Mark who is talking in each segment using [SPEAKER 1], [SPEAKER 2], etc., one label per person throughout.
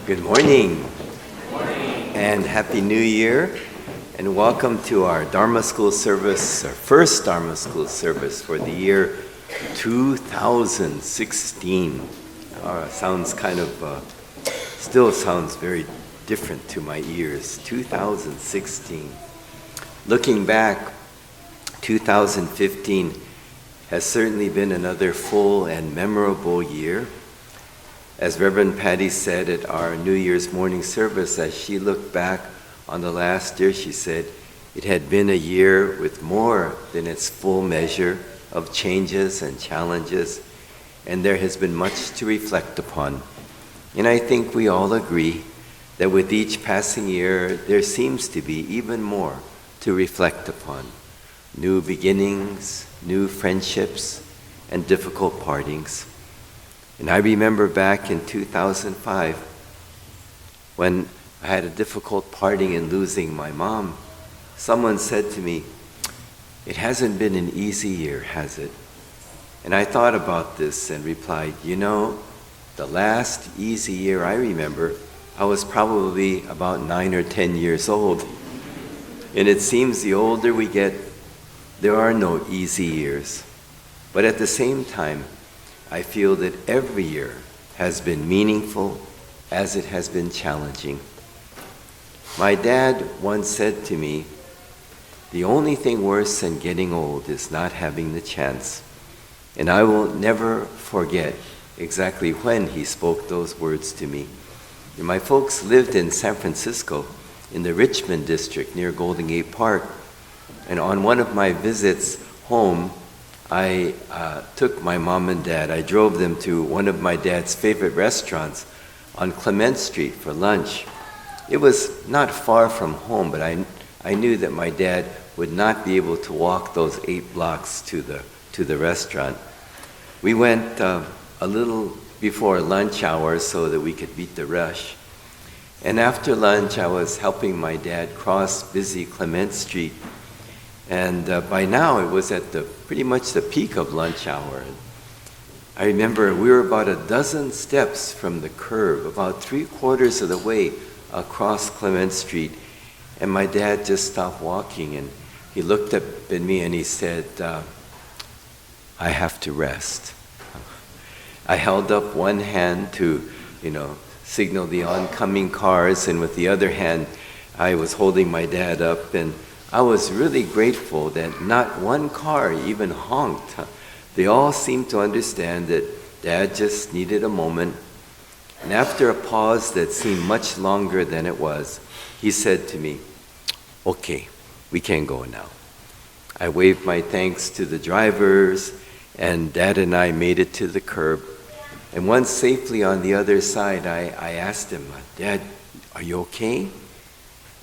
[SPEAKER 1] Good morning. And Happy New Year, and welcome to our Dharma School service, our first Dharma School service for the year 2016. Sounds kind of, still sounds very different to my ears, 2016. Looking back, 2015 has certainly been another full and memorable year. As Reverend Patty said at our New Year's morning service, as she looked back on the last year, she said it had been a year with more than its full measure of changes and challenges, and there has been much to reflect upon. And I think we all agree that with each passing year, there seems to be even more to reflect upon. New beginnings, new friendships, and difficult partings. And I remember back in 2005 when I had a difficult parting in losing my mom. Someone said to me, "It hasn't been an easy year, has it?" And I thought about this and replied, the last easy year I remember, I was probably about 9 or 10 years old. And it seems the older we get, there are no easy years. But at the same time, I feel that every year has been meaningful as it has been challenging. My dad once said to me, "The only thing worse than getting old is not having the chance." And I will never forget exactly when he spoke those words to me. And my folks lived in San Francisco, in the Richmond district near Golden Gate Park. And on one of my visits home, I took my mom and dad. I drove them to one of my dad's favorite restaurants on Clement Street for lunch. It was not far from home, but I knew that my dad would not be able to walk those 8 blocks to the restaurant. We went a little before lunch hour so that we could beat the rush. And after lunch, I was helping my dad cross busy Clement Street. And by now, it was at pretty much the peak of lunch hour. I remember we were about a dozen steps from the curb, about 3/4 of the way across Clement Street. And my dad just stopped walking, and he looked up at me and he said, "I have to rest." I held up one hand to, signal the oncoming cars, and with the other hand, I was holding my dad up, and I was really grateful that not one car even honked. They all seemed to understand that Dad just needed a moment. And after a pause that seemed much longer than it was, he said to me, "Okay, we can go now." I waved my thanks to the drivers, and Dad and I made it to the curb. And once safely on the other side, I asked him, "Dad, are you okay?"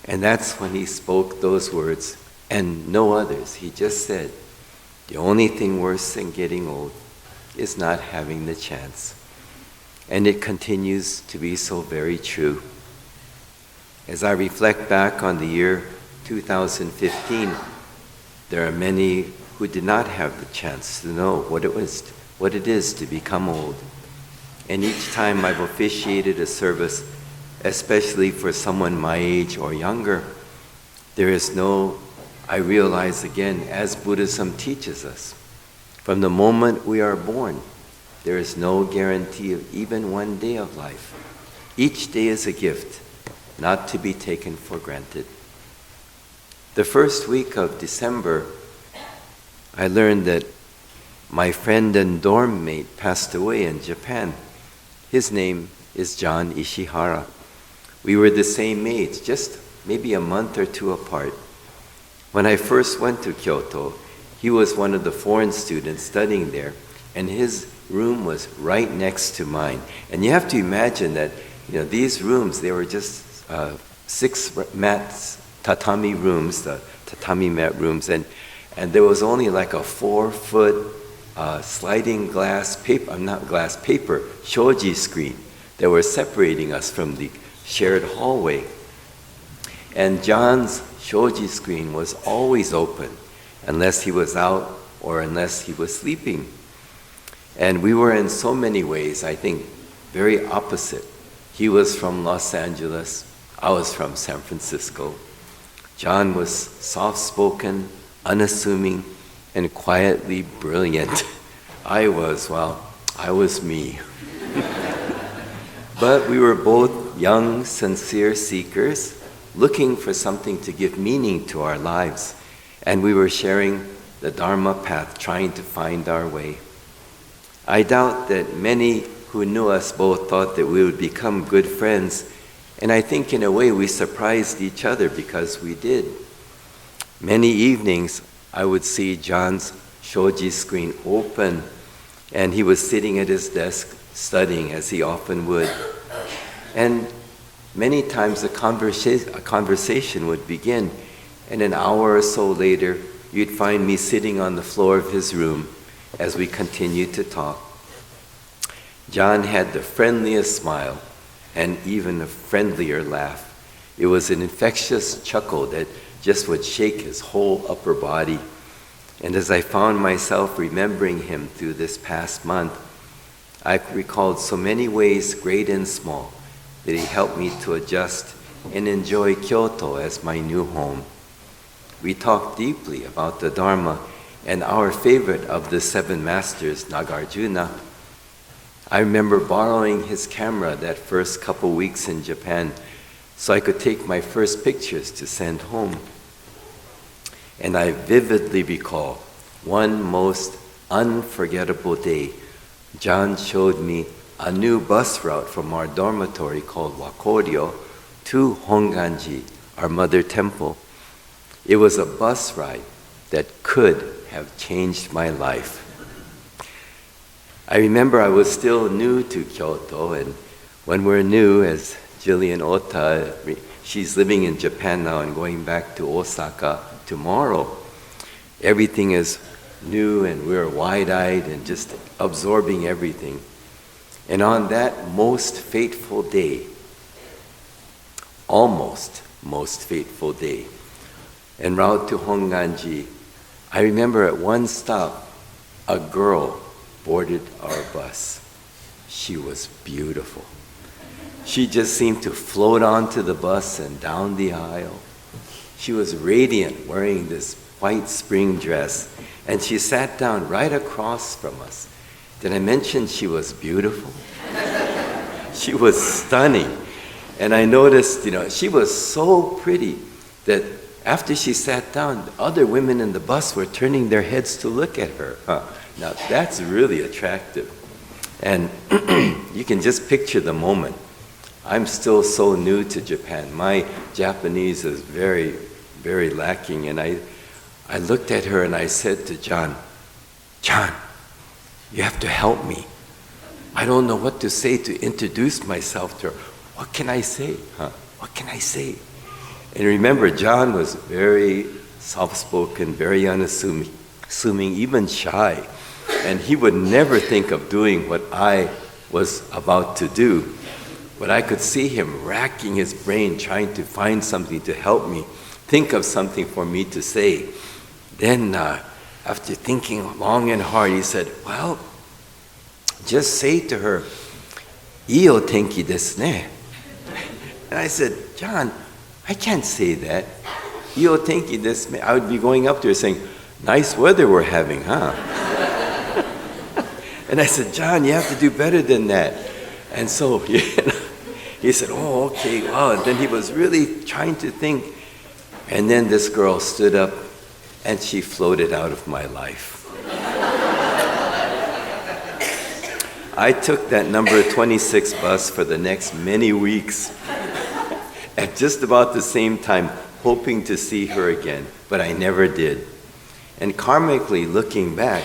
[SPEAKER 1] And that's when he spoke those words, and no others. He just said, "The only thing worse than getting old is not having the chance." And it continues to be so very true. As I reflect back on the year 2015, there are many who did not have the chance to know what it is to become old. And each time I've officiated a service, especially for someone my age or younger, I realize again, as Buddhism teaches us, from the moment we are born, there is no guarantee of even one day of life. Each day is a gift, not to be taken for granted. The first week of December, I learned that my friend and dorm mate passed away in Japan. His name is John Ishihara. We were the same age, just maybe a month or 2 apart. When I first went to Kyoto, he was one of the foreign students studying there, and his room was right next to mine. And you have to imagine that, these rooms, they were just 6 mats, tatami rooms, the tatami mat rooms, and there was only like a 4-foot sliding paper, shoji screen that were separating us from the shared hallway. And John's shoji screen was always open unless he was out or unless he was sleeping. And we were in so many ways, I think, very opposite. He was from Los Angeles. I was from San Francisco. John was soft-spoken, unassuming, and quietly brilliant. I was me. But we were both young, sincere seekers, looking for something to give meaning to our lives. And we were sharing the Dharma path, trying to find our way. I doubt that many who knew us both thought that we would become good friends, and I think in a way we surprised each other because we did. Many evenings I would see John's shoji screen open, and he was sitting at his desk studying as he often would. And many times a conversation would begin, and an hour or so later you'd find me sitting on the floor of his room as we continued to talk. John had the friendliest smile and even a friendlier laugh. It was an infectious chuckle that just would shake his whole upper body. And as I found myself remembering him through this past month, I recalled so many ways, great and small, that he helped me to adjust and enjoy Kyoto as my new home. We talked deeply about the Dharma and our favorite of the seven masters, Nagarjuna. I remember borrowing his camera that first couple weeks in Japan so I could take my first pictures to send home. And I vividly recall one most unforgettable day. John showed me a new bus route from our dormitory called Wakoryo to Honganji, our mother temple. It was a bus ride that could have changed my life. I remember I was still new to Kyoto, and when we're new, as Jillian Ota, she's living in Japan now and going back to Osaka tomorrow. Everything is new and we're wide-eyed and just absorbing everything. And on that most fateful day, almost most fateful day, en route to Honganji, I remember at one stop, a girl boarded our bus. She was beautiful. She just seemed to float onto the bus and down the aisle. She was radiant, wearing this white spring dress, and she sat down right across from us. Did I mention she was beautiful? She was stunning. And I noticed, she was so pretty that after she sat down, other women in the bus were turning their heads to look at her. Now that's really attractive. And you can just picture the moment. I'm still so new to Japan. My Japanese is very, very lacking. And I looked at her and I said to John, you have to help me. I don't know what to say to introduce myself to her. What can I say? What can I say? And remember, John was very soft-spoken, very unassuming, even shy. And he would never think of doing what I was about to do. But I could see him racking his brain, trying to find something to help me, think of something for me to say. Then, after thinking long and hard, he said, well, just say to her, "Ii o tenki desu ne." And I said, John, I can't say that. "Ii o tenki desu ne." I would be going up to her saying, "Nice weather we're having, huh?" And I said, John, you have to do better than that. And so he said, oh, okay, wow. And then he was really trying to think. And then this girl stood up and she floated out of my life. I took that number 26 bus for the next many weeks at just about the same time, hoping to see her again, but I never did. And karmically looking back,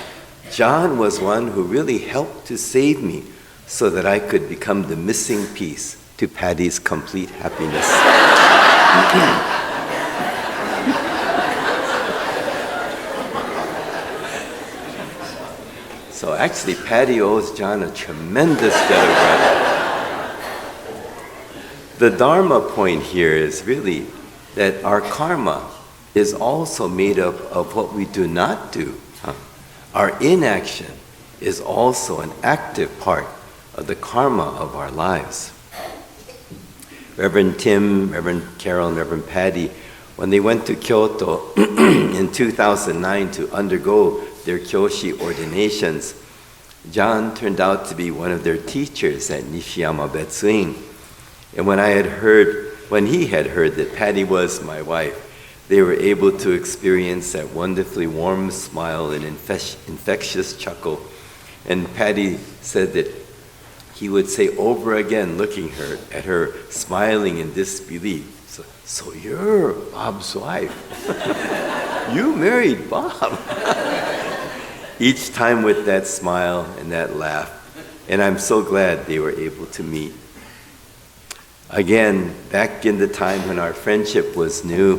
[SPEAKER 1] John was one who really helped to save me so that I could become the missing piece to Patty's complete happiness. So actually, Patty owes John a tremendous debt of gratitude. The Dharma point here is really that our karma is also made up of what we do not do. Our inaction is also an active part of the karma of our lives. Reverend Tim, Reverend Carol, and Reverend Patty, when they went to Kyoto in 2009 to undergo their Kyoshi ordinations, John turned out to be one of their teachers at Nishiyama Betsuin. And when he had heard that Patty was my wife, they were able to experience that wonderfully warm smile and infectious chuckle. And Patty said that he would say over again, looking at her, smiling in disbelief, so you're Bob's wife. You married Bob. Each time with that smile and that laugh. And I'm so glad they were able to meet. Again, back in the time when our friendship was new,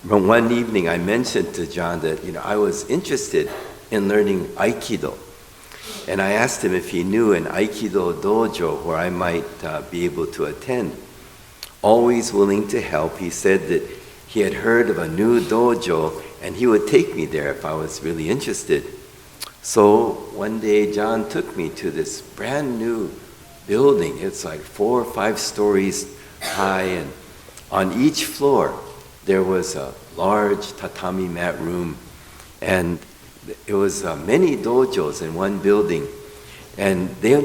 [SPEAKER 1] one evening I mentioned to John that I was interested in learning Aikido. And I asked him if he knew an Aikido dojo where I might be able to attend. Always willing to help, he said that he had heard of a new dojo and he would take me there if I was really interested. So one day John took me to this brand new building. It's like 4 or 5 stories high, and on each floor there was a large tatami mat room, and it was many dojos in one building. And they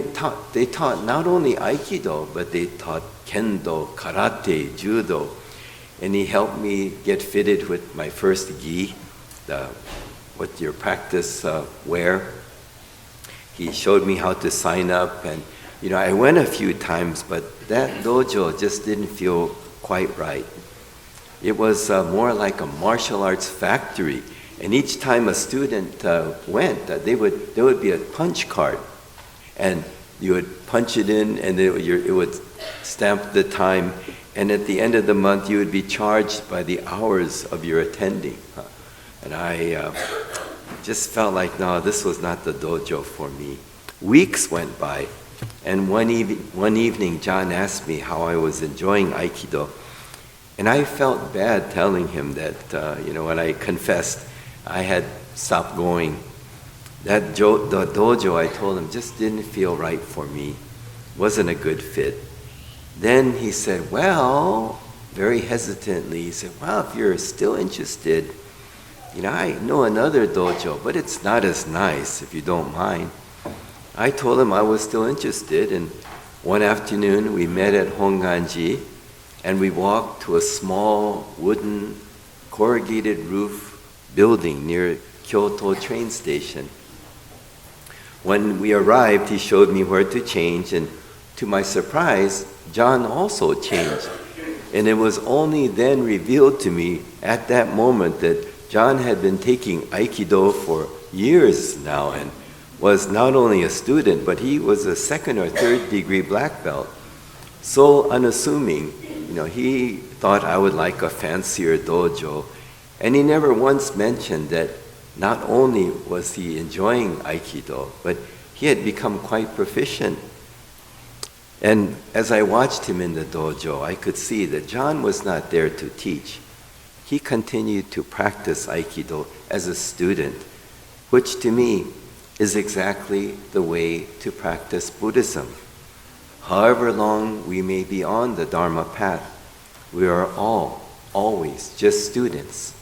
[SPEAKER 1] taught not only Aikido, but they taught Kendo, Karate, Judo. And he helped me get fitted with my first gi, what your practice wear. He showed me how to sign up, and I went a few times, but that dojo just didn't feel quite right. It was more like a martial arts factory, and each time a student went, there would be a punch card, and you would punch it in, and it would stamp the time, and at the end of the month you would be charged by the hours of your attending. And I just felt like, no, this was not the dojo for me. Weeks went by, and one evening John asked me how I was enjoying Aikido, and I felt bad telling him that, when I confessed I had stopped going. The dojo, I told him, just didn't feel right for me. Wasn't a good fit. Then he said, very hesitantly, he said, if you're still interested, I know another dojo, but it's not as nice, if you don't mind. I told him I was still interested, and one afternoon we met at Honganji, and we walked to a small wooden corrugated roof building near Kyoto train station. When we arrived, he showed me where to change, and to my surprise, John also changed. And it was only then revealed to me at that moment that John had been taking Aikido for years now and was not only a student, but he was a 2nd or 3rd degree black belt. So unassuming, he thought I would like a fancier dojo. And he never once mentioned that not only was he enjoying Aikido, but he had become quite proficient. And as I watched him in the dojo, I could see that John was not there to teach. He continued to practice Aikido as a student, which to me is exactly the way to practice Buddhism. However long we may be on the Dharma path, we are all always just students.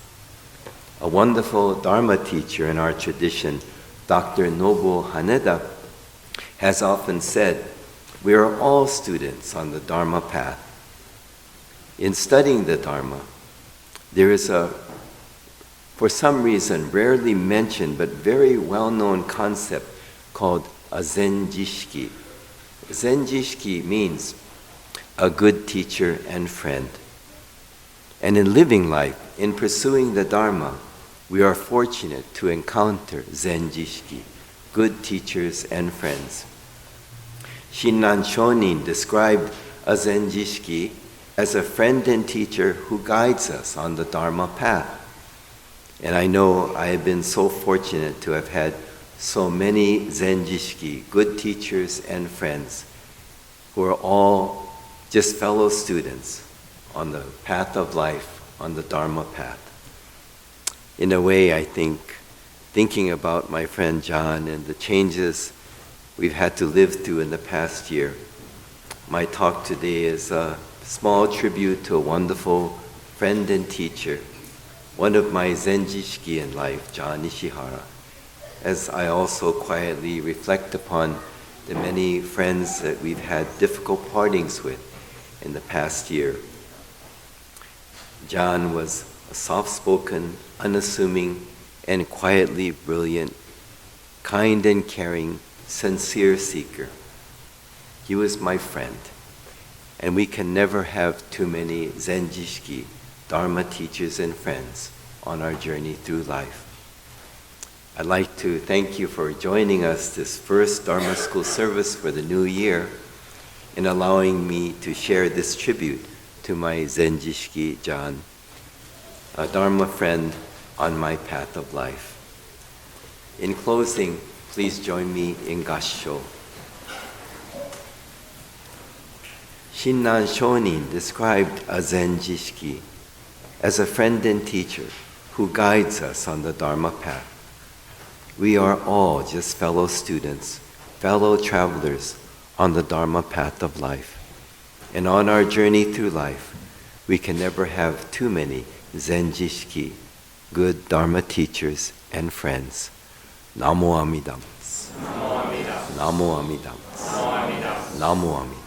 [SPEAKER 1] A wonderful Dharma teacher in our tradition, Dr. Nobuo Haneda, has often said, we are all students on the Dharma path. In studying the Dharma, there is for some reason, rarely mentioned but very well-known concept called a Zenjishiki. Zenjishiki means a good teacher and friend. And in living life, in pursuing the Dharma, we are fortunate to encounter Zenjishiki, good teachers and friends. Shinran Shonin described a Zenjishiki as a friend and teacher who guides us on the Dharma path. And I know I have been so fortunate to have had so many Zenjishiki, good teachers and friends, who are all just fellow students on the path of life, on the Dharma path. In a way, I think, thinking about my friend John and the changes we've had to live through in the past year, my talk today is small tribute to a wonderful friend and teacher, one of my Zenjishiki in life, John Ishihara, as I also quietly reflect upon the many friends that we've had difficult partings with in the past year. John was a soft-spoken, unassuming, and quietly brilliant, kind and caring, sincere seeker. He was my friend, and we can never have too many Zenjishiki, Dharma teachers and friends on our journey through life. I'd like to thank you for joining us this first Dharma School service for the new year and allowing me to share this tribute to my Zenjishiki John, a Dharma friend on my path of life. In closing, please join me in Gassho. Shinran Shonin described a Zenjishiki as a friend and teacher who guides us on the Dharma path. We are all just fellow students, fellow travelers on the Dharma path of life. And on our journey through life, we can never have too many Zenjishiki, good Dharma teachers and friends. Namo Amida. Namo Amida. Namo Amida. Namo Amida.